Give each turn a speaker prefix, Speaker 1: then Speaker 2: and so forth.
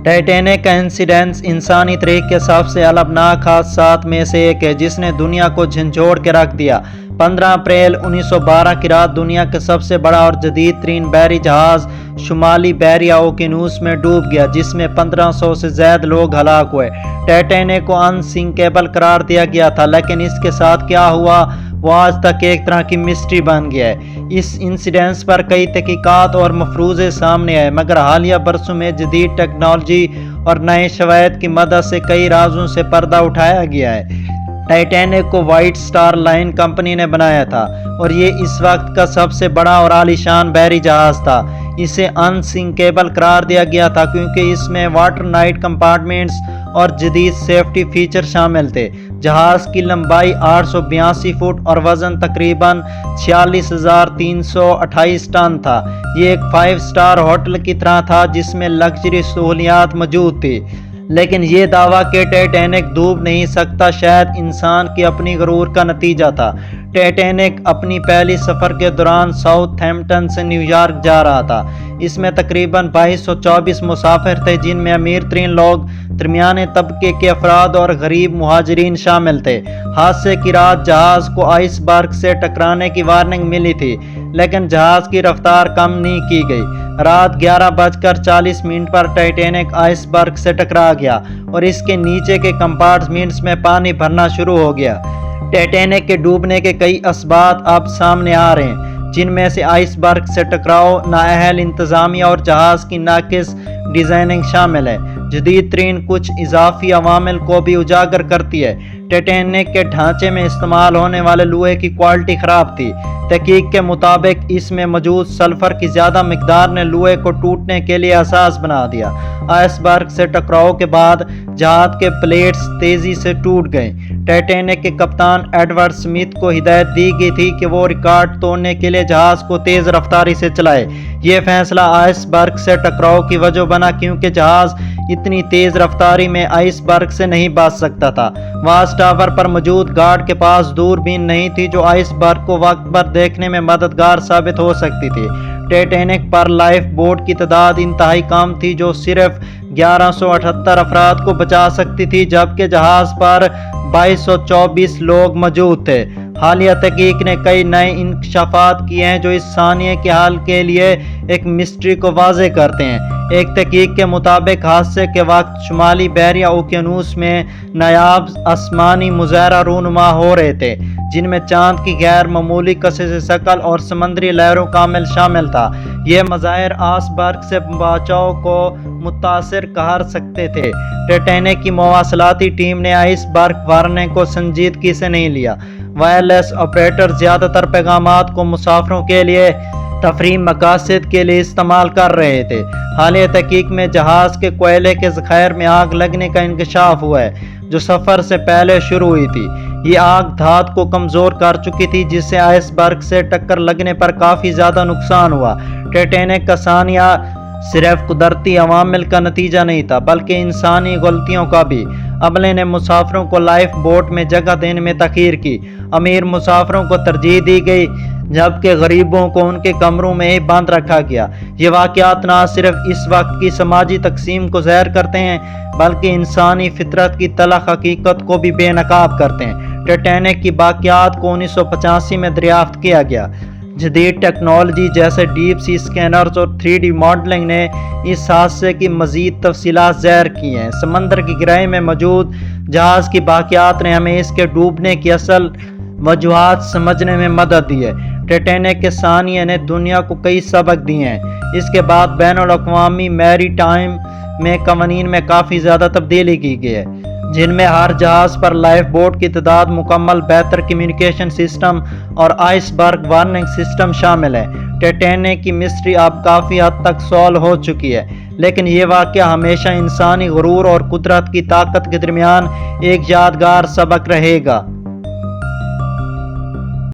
Speaker 1: Titanic کا incident انسانی تاریخ کے سب سے المناک حادثات میں سے ایک ہے جس نے دنیا کو جھنجھوڑ کے رکھ دیا۔ 15 اپریل 1912 کی رات دنیا کا سب سے بڑا اور جدید ترین بحری جہاز شمالی بحیرہ اوقیانوس میں ڈوب گیا، جس میں 1500 سے زائد لوگ ہلاک ہوئے۔ ٹائٹینک کو انسنکیبل قرار دیا گیا تھا، لیکن اس کے ساتھ کیا ہوا وہ آج تک ایک طرح کی مسٹری بن گیا ہے۔ اس انسیڈنٹ پر کئی تحقیقات اور مفروضے سامنے آئے، مگر حالیہ برسوں میں جدید ٹیکنالوجی اور نئے شواہد کی مدد سے کئی رازوں سے پردہ اٹھایا گیا ہے۔ ٹائٹینک کو وائٹ سٹار لائن کمپنی نے بنایا تھا اور یہ اس وقت کا سب سے بڑا اور عالیشان بحری جہاز تھا۔ اسے انسنکیبل قرار دیا گیا تھا کیونکہ اس میں واٹر نائٹ کمپارٹمنٹس اور جدید سیفٹی فیچر شامل تھے۔ جہاز کی لمبائی 882 فٹ اور وزن تقریباً 46,328 ٹن تھا۔ یہ ایک 5 سٹار ہوٹل کی طرح تھا جس میں لگژری سہولیات موجود تھی، لیکن یہ دعویٰ کہ ٹائٹینک ڈوب نہیں سکتا شاید انسان کی اپنی غرور کا نتیجہ تھا۔ ٹائٹینک اپنی پہلی سفر کے دوران ساؤتھ ہیمپٹن سے نیو یارک جا رہا تھا۔ اس میں تقریباً 2224 مسافر تھے، جن میں امیر ترین لوگ، درمیانے طبقے کے افراد اور غریب مہاجرین شامل تھے۔ حادثے کی رات جہاز کو آئس برگ سے ٹکرانے کی وارننگ ملی تھی، لیکن جہاز کی رفتار کم نہیں کی گئی۔ رات 11:40 پر ٹائٹینک آئس برگ سے ٹکرا گیا اور اس کے نیچے کے کمپارٹمنٹس میں پانی بھرنا شروع ہو گیا۔ ٹائٹینک کے ڈوبنے کے کئی اسباب اب سامنے آ رہے ہیں، جن میں سے آئس برگ سے ٹکراؤ، نااہل انتظامیہ اور جہاز کی ناقص ڈیزائننگ شامل ہے۔ جدید ترین کچھ اضافی عوامل کو بھی اجاگر کرتی ہے۔ ٹائٹینک کے ڈھانچے میں استعمال ہونے والے لوہے کی کوالٹی خراب تھی۔ تحقیق کے مطابق اس میں موجود سلفر کی زیادہ مقدار نے لوہے کو ٹوٹنے کے لیے حساس بنا دیا۔ آئس برگ سے ٹکراؤ کے بعد جہاز کے پلیٹس تیزی سے ٹوٹ گئیں۔ ٹائٹینک کے کپتان ایڈورڈ سمتھ کو ہدایت دی گئی تھی کہ وہ ریکارڈ توڑنے کے لیے جہاز کو تیز رفتاری سے چلائے۔ یہ فیصلہ آئس برگ سے ٹکراؤ کی وجہ بنا کیونکہ جہاز اتنی تیز رفتاری میں آئس برگ سے نہیں بچ سکتا تھا۔ واچ ٹاور پر موجود گارڈ کے پاس دوربین نہیں تھی جو آئس برگ کو وقت پر دیکھنے میں مددگار ثابت ہو سکتی تھی۔ ٹائٹینک پر لائف بوٹ کی تعداد انتہائی کم تھی جو صرف 1178 افراد کو بچا سکتی تھی، جبکہ جہاز پر 2224 لوگ موجود تھے۔ حالیہ تحقیق نے کئی نئے انکشافات کیے ہیں جو اس سانحے کے حل کے لیے ایک مسٹری کو واضح کرتے ہیں۔ ایک تحقیق کے مطابق حادثے کے وقت شمالی بحیرہ اوقیانوس میں نایاب آسمانی مظاہرہ رونما ہو رہے تھے، جن میں چاند کی غیر معمولی کشش شکل اور سمندری لہروں کا عمل شامل تھا۔ یہ مظاہر آئس برگ سے بچاؤ کو متاثر کر سکتے تھے۔ ٹائٹینک کی مواصلاتی ٹیم نے آئس برگ وارننگ کو سنجیدگی سے نہیں لیا۔ وائرلیس آپریٹر زیادہ تر پیغامات کو مسافروں کے لیے تفریحی مقاصد کے لیے استعمال کر رہے تھے۔ حالیہ تحقیق میں جہاز کے کوئلے کے ذخائر میں آگ لگنے کا انکشاف ہوا ہے، جو سفر سے پہلے شروع ہوئی تھی۔ یہ آگ دھات کو کمزور کر چکی تھی، جس سے آئس برگ سے ٹکر لگنے پر کافی زیادہ نقصان ہوا۔ ٹائٹینک کا سانحہ صرف قدرتی عوامل کا نتیجہ نہیں تھا بلکہ انسانی غلطیوں کا بھی۔ عملے نے مسافروں کو لائف بوٹ میں جگہ دینے میں تاخیر کی۔ امیر مسافروں کو ترجیح دی گئی جبکہ غریبوں کو ان کے کمروں میں ہی بند رکھا گیا۔ یہ واقعات نہ صرف اس وقت کی سماجی تقسیم کو ظاہر کرتے ہیں بلکہ انسانی فطرت کی تلخ حقیقت کو بھی بے نقاب کرتے ہیں۔ ٹائٹینک کی باقیات کو 1985 میں دریافت کیا گیا۔ جدید ٹیکنالوجی جیسے ڈیپ سی اسکینرز اور 3D ماڈلنگ نے اس حادثے کی مزید تفصیلات ظاہر کی ہیں۔ سمندر کی گہرائی میں موجود جہاز کی باقیات نے ہمیں اس کے ڈوبنے کی اصل وجوہات سمجھنے میں مدد دی ہے۔ ٹائٹینک کے سانحے نے دنیا کو کئی سبق دیے ہیں۔ اس کے بعد بین الاقوامی میری ٹائم میں قوانین میں کافی زیادہ تبدیلی کی گئی ہے، جن میں ہر جہاز پر لائف بوٹ کی تعداد، مکمل بہتر کمیونیکیشن سسٹم اور آئس برگ وارننگ سسٹم شامل ہے۔ ٹائٹینک کی مسٹری اب کافی حد تک سالو ہو چکی ہے، لیکن یہ واقعہ ہمیشہ انسانی غرور اور قدرت کی طاقت کے درمیان ایک یادگار سبق رہے گا۔